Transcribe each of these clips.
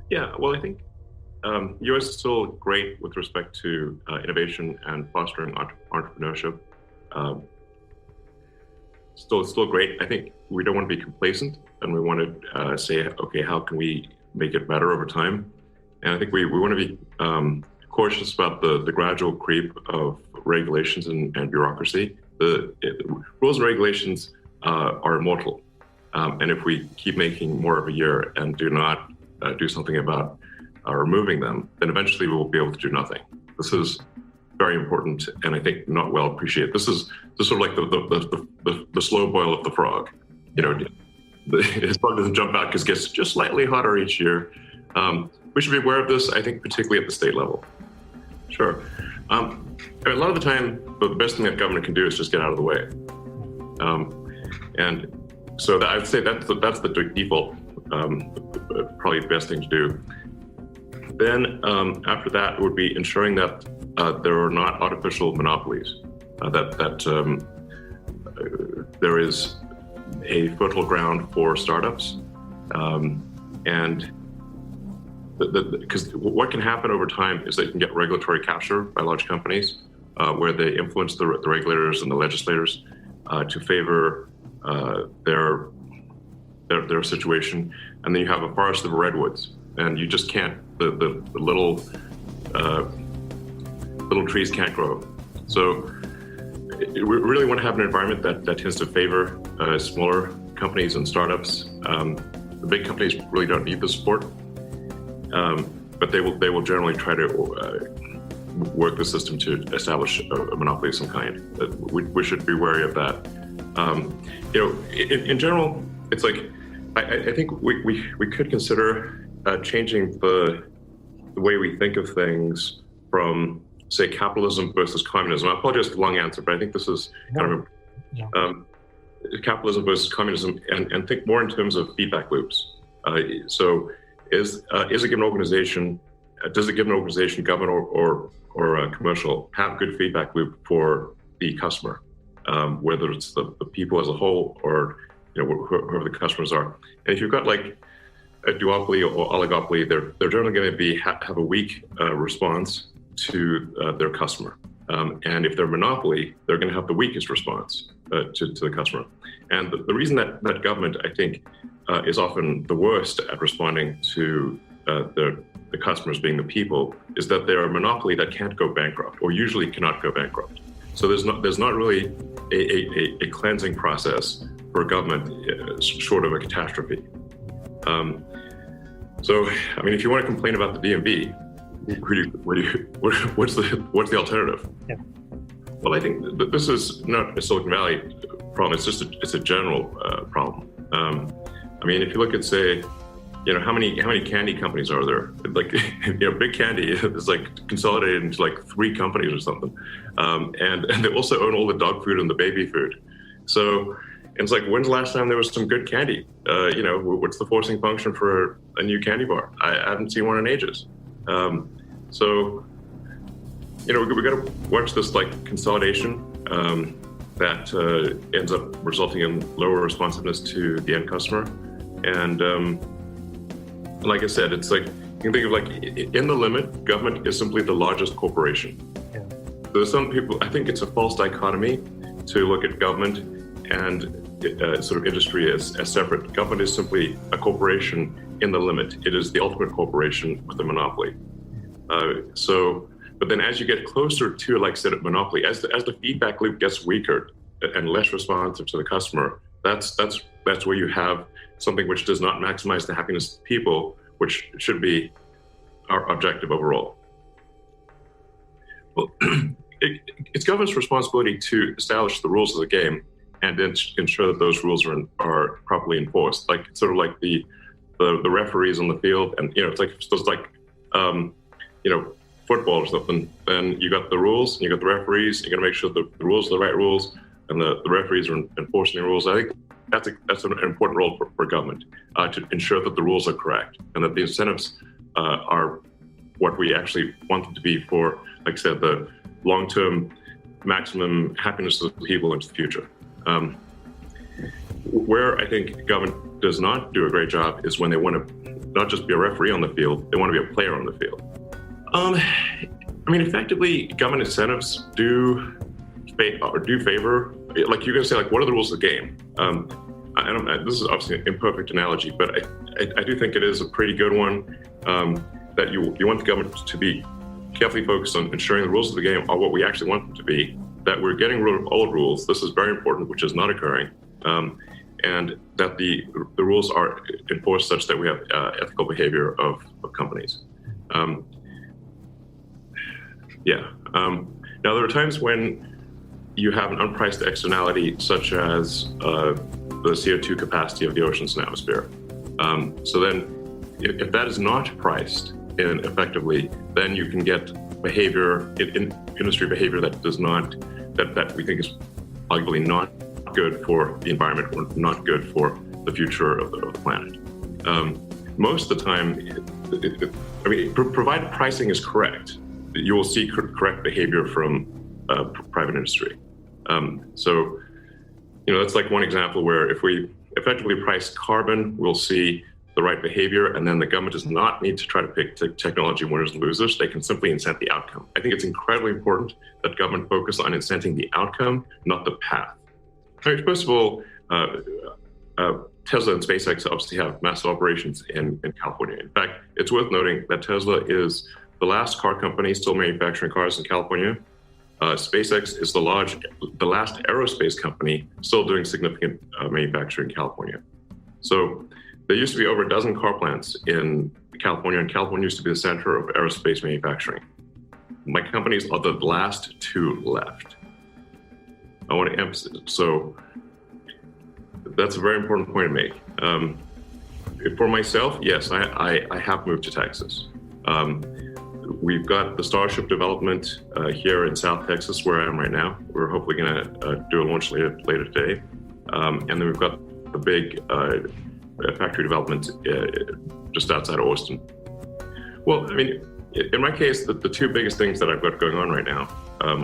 Yeah, well, I think US is still great with respect to innovation and fostering entrepreneurship. Um, still great. I think we don't want to be complacent, and we want to say, okay, how can we make it better over time? And I think we want to be cautious about the gradual creep of regulations and bureaucracy. The rules and regulations are immortal, and if we keep making more of a year and do not do something about removing them, then eventually we will be able to do nothing. This is very important, and I think not well appreciated. This is sort of like the slow boil of the frog. You know, his frog doesn't jump out because it gets just slightly hotter each year. We should be aware of this, I think, particularly at the state level. Sure. A lot of the time, the best thing that government can do is just get out of the way. And so I would say that's the default, probably the best thing to do. Then after that would be ensuring that there are not artificial monopolies, that there is a fertile ground for startups, and because what can happen over time is that you can get regulatory capture by large companies, where they influence the regulators and the legislators to favor their situation, and then you have a forest of redwoods, and you just can't. The little trees can't grow. So we really want to have an environment that tends to favor smaller companies and startups. The big companies really don't need the support, but they will generally try to work the system to establish a monopoly of some kind. We should be wary of that. In general, it's like I think we could consider changing the way we think of things from, say, capitalism versus communism. I apologize for the long answer, but I think this is kind of capitalism versus communism, and think more in terms of feedback loops. So, is a given organization, does a given organization, government or commercial, have a good feedback loop for the customer, whether it's the people as a whole or whoever the customers are? And if you've got like a duopoly or oligopoly, they're generally going to have a weak response to their customer. And if they're a monopoly, they're going to have the weakest response to the customer. And the reason that government, I think, is often the worst at responding to the customers being the people is that they're a monopoly that can't go bankrupt, or usually cannot go bankrupt. So there's not really a cleansing process for government short of a catastrophe. So, I mean, if you want to complain about the DMV, what's the alternative? Yeah. Well, I think that this is not a Silicon Valley problem. It's a general problem. I mean, if you look at, say, how many candy companies are there? Like, Big Candy is like consolidated into like 3 companies or something, and they also own all the dog food and the baby food. So it's like, when's the last time there was some good candy? What's the forcing function for a new candy bar? I haven't seen one in ages. So we got to watch this like consolidation that ends up resulting in lower responsiveness to the end customer. And like I said, it's like, you can think of like, in the limit, government is simply the largest corporation. Yeah. There's some people, I think it's a false dichotomy to look at government and sort of industry as separate. Government is simply a corporation in the limit. It is the ultimate corporation with a monopoly. But then as you get closer to, like I said, a monopoly, as the feedback loop gets weaker and less responsive to the customer, that's where you have something which does not maximize the happiness of people, which should be our objective overall. Well, it's government's responsibility to establish the rules of the game and then ensure that those rules are properly enforced. Like, sort of like the referees on the field, and it's like football or something. Then you got the rules, and you got the referees. You got to make sure the rules are the right rules, and the referees are enforcing the rules. I think that's an important role for government, to ensure that the rules are correct and that the incentives are what we actually want them to be for, like I said, the long-term maximum happiness of the people into the future. Where I think government does not do a great job is when they want to not just be a referee on the field, they want to be a player on the field. I mean, effectively, government incentives do favor, like you're going to say, like, what are the rules of the game? This is obviously an imperfect analogy, but I do think it is a pretty good one, that you want the government to be carefully focused on ensuring the rules of the game are what we actually want them to be, that we're getting rid of old rules. This is very important, which is not occurring, and that the rules are enforced such that we have ethical behavior of companies. Now, there are times when you have an unpriced externality, such as the CO2 capacity of the oceans and atmosphere. So then, if that is not priced in effectively, then you can get behavior, in industry behavior that does not, that we think is arguably not good for the environment or not good for the future of the planet. Most of the time, provided pricing is correct, you will see correct behavior from private industry. So, that's like one example where if we effectively price carbon, we'll see the right behavior, and then the government does not need to try to pick technology winners and losers. They can simply incent the outcome. I think it's incredibly important that government focus on incenting the outcome, not the path. First of all, Tesla and SpaceX obviously have massive operations in California. In fact, it's worth noting that Tesla is the last car company still manufacturing cars in California. SpaceX is the last aerospace company still doing significant manufacturing in California. So there used to be over a dozen car plants in California, and California used to be the center of aerospace manufacturing. My companies are the last two left. I want to emphasize, so that's a very important point to make. For myself, yes, I have moved to Texas. We've got the Starship development here in South Texas, where I am right now. We're hopefully going to do a launch later today. And then we've got the big factory development just outside of Austin. Well, I mean, in my case, the two biggest things that I've got going on right now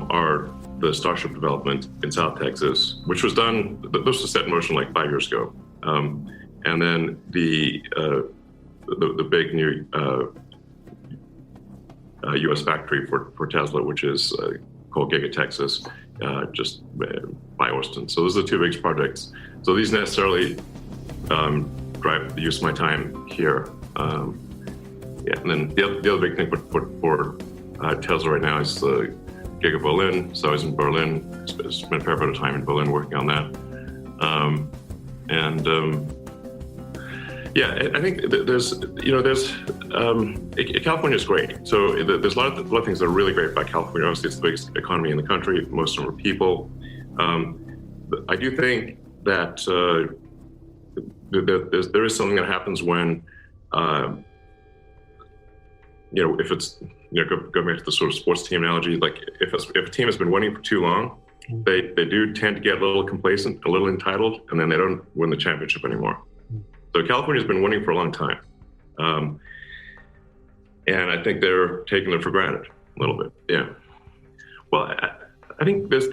are the Starship development in South Texas, which was done, this was set in motion like 5 years ago. And then the big new U.S. factory for Tesla, which is called Giga Texas, just by Austin. So those are the two biggest projects. So these necessarily drive the use of my time here. And then the other big thing for Tesla right now is the Giga Berlin. So I was in Berlin, spent a fair bit of time in Berlin working on that. I think there's California is great. So there's a lot of things that are really great about California. Obviously, it's the biggest economy in the country, most number of people. I do think that there is something that happens when, if it's, go back to the sort of sports team analogy, like if a team has been winning for too long, they do tend to get a little complacent, a little entitled, and then they don't win the championship anymore. So California's been winning for a long time. And I think they're taking it for granted a little bit. Yeah. Well, I think there's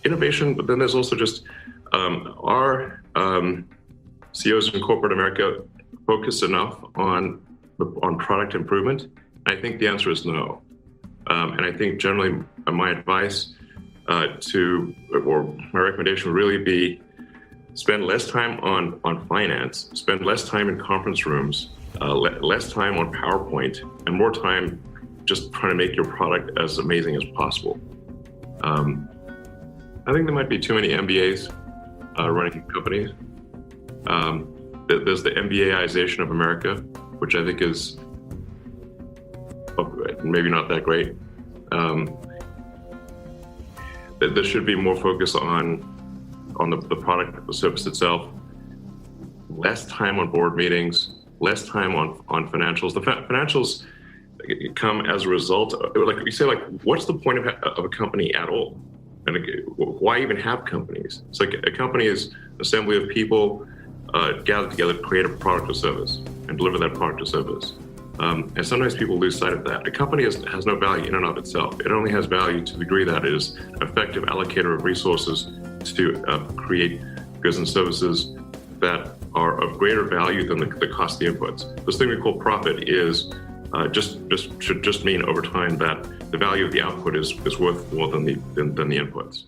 innovation, but then there's also just our CEOs in corporate America focus enough on product improvement? I think the answer is no. And I think generally my advice or my recommendation would really be spend less time on finance, spend less time in conference rooms, less time on PowerPoint, and more time just trying to make your product as amazing as possible. I think there might be too many MBAs running companies. There's the MBAization of America, which I think is maybe not that great. There should be more focus on the product, the service itself, less time on board meetings, less time on financials. The financials come as a result of, like you say, like, what's the point of a company at all? And why even have companies? It's like a company is an assembly of people gathered together to create a product or service and deliver that product or service. And sometimes people lose sight of that. A company has no value in and of itself. It only has value to the degree that it is an effective allocator of resources to create goods and services that are of greater value than the cost of the inputs. This thing we call profit is should just mean over time that the value of the output is worth more than the inputs.